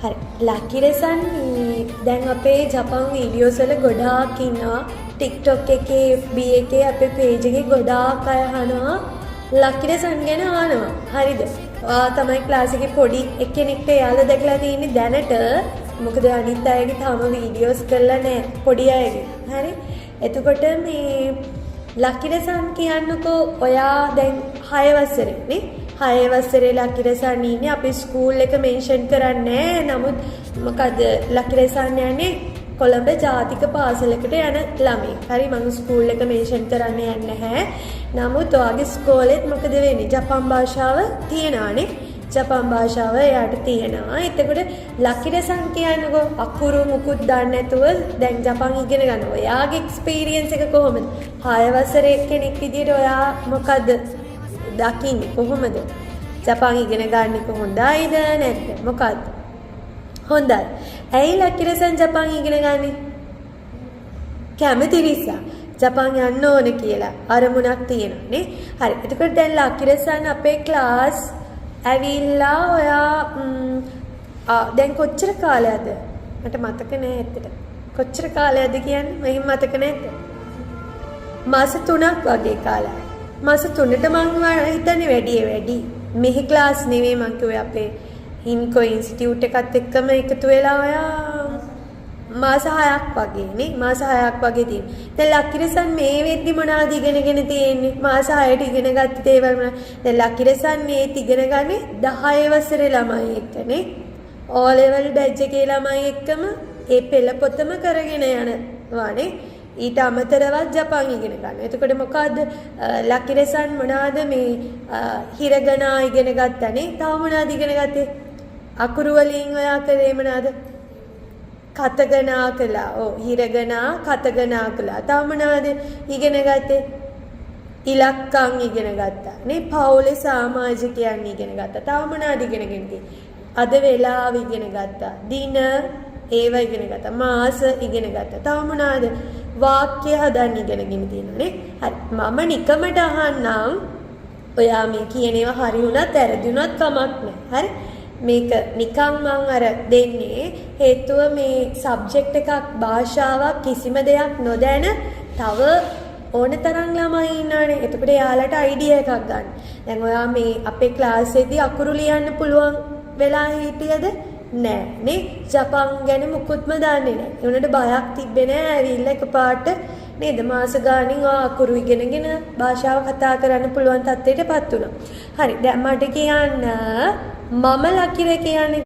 හරි. ලකිරසන් දැන් අපේ ජපන් වීඩියෝස් වල ගොඩාක් ඉන්නවා. TikTok එකේ FB එකේ අපේ page එකේ ගොඩාක් අය අහනවා ලකිරසන් ගැන අහනවා. හරිද? තමයි ක්ලාස් එකේ පොඩි එක්කෙනෙක්ට යාළුවා දැකලා තියෙන්නේ දැනට. මොකද අනිත් අයගේ තාම වීඩියෝස් කරලා නැහැ පොඩි අයගේ. හරි? එතකොට මේ ලකිරසන් කියන්නකෝ ඔයා දැන් 6 වසරේ නේ 6 වසරේ ලකිරසන් ඉන්නේ අපි ස්කූල් එක මෙන්ෂන් කරන්නේ නමුත් මොකද ලකිරසන් යන්නේ කොළඹ ජාතික පාසලකට යන ළමයි. හරි මම ස්කූල් එක මෙන්ෂන් කරන්න යන්නේ නැහැ. නමුත් ඔයාගේ ස්කෝලෙත් මොකද වෙන්නේ? ජපන් භාෂාව තියනවානේ. ජපන් භාෂාව එයාට තියෙනවා. එතකොට ලකිරසන් කියන්නකෝ අකුරු මුකුත් දන්නේ නැතුව දැන් ජපන් ඉගෙන ගන්න. ඔයාගේ එක්ස්පීරියන්ස් එක කොහොමද? 6 වසරේ කෙනෙක් විදියට ඔයා මොකද දකින්නේ කොහොමද? ජපන් ඉගෙන ගන්න එක හොඳයිද නැද්ද? මොකද්ද? හොඳයි. ඇයි ලකිරසන් ජපන් ඉගෙන ගන්නේ? කැමති නිසා. ජපන් යන්න ඕන කියලා අරමුණක් තියෙනවා නේ. හරි. එතකොට දැන් ලකිරසන් අපේ ක්ලාස් ඇවිල්ලා ඔයා දැන් කොච්චර කාලයක්ද? මට මතක නෑ ඇත්තට. කොච්චර කාලයක්ද කියන්නේ? මම මතක නැද්ද? මාස 3ක් වගේ කාලයක්. මාස 3ට මම හිතන්නේ වැඩි. මෙහි ක්ලාස් නෙවෙයි මම කිව්වේ අපේ හින්කෝ ඉන්ස්ටිටියුට් එකත් එක්කම එකතු වෙලා ඔයා මාස 6ක් වගේ නේ. මාස 6ක් වගේ තියෙන. දැන් ලකිරසන් මේ වෙද්දි මොනවද ඉගෙනගෙන තියෙන්නේ? මාස 6ට ඉගෙන ගත්ත දේවල් මොනවද? දැන් ලකිරසන් මේ ඉගෙන ගන්නේ 10 වසරේ ළමයි එක්කනේ. O level batch එකේ ළමයි එක්කම ඒ පෙළ පොතම කරගෙන යනවානේ. ඊට අමතරව ජපන් ඉගෙන ගන්න. එතකොට මොකද්ද ලකිරසන් මොනවාද මේ හිරගනා ඉගෙන ගත්තනේ. තව මොනවද ඉගෙන ගත්තේ? අකුරු වලින් ඔයා කරේ මොනවද? කතගනා කළා. ඔව් හිරගනා කතගනා කළා. තව මොනවද ඉගෙන ගත්තේ? ඉලක්කම් ඉගෙන ගත්තා. නේ පවුලේ සමාජිකයන් ඉගෙන ගත්තා. තව මොනවද ඉගෙනගෙන තියෙන්නේ? අද වෙලාව ඉගෙන ගත්තා. දින ඒව ඉගෙන ගත්තා. මාස ඉගෙන ගත්තා. තව මොනවද? වාක්‍ය හදන්න ඉගෙනගෙන තියෙනවා නේ. හරි. මම නිකමට අහන්නම් ඔයා මේ කියන ඒවා හරි වුණත් වැරදි වුණත් කමක් නැහැ. හරි? මේක නිකන් මං අර දෙන්නේ හේතුව මේ සබ්ජෙක්ට් එකක් භාෂාවක් කිසිම දෙයක් නොදැන තව ඕන තරම් ළමයි ඉන්නවනේ. එතකොට එයාලට අයිඩියා එකක් ගන්න. දැන් ඔයා මේ අපේ ක්ලාස් එකේදී අකුරු ලියන්න පුළුවන් වෙලා හිටියද? නෑ නේ. ජපන් ගැන මුකුත්ම දන්නේ නෑ. ඒ උනට බයක් තිබ්බේ නෑ. ඇවිල්ලා එකපාරට නේද මාස ගානින් අකුරු ඉගෙනගෙන භාෂාව කතා කරන්න පුළුවන් තත්ත්වයටපත් වුණා. හරි. දැන් මට කියන්න මම ලකිර කියන්නේ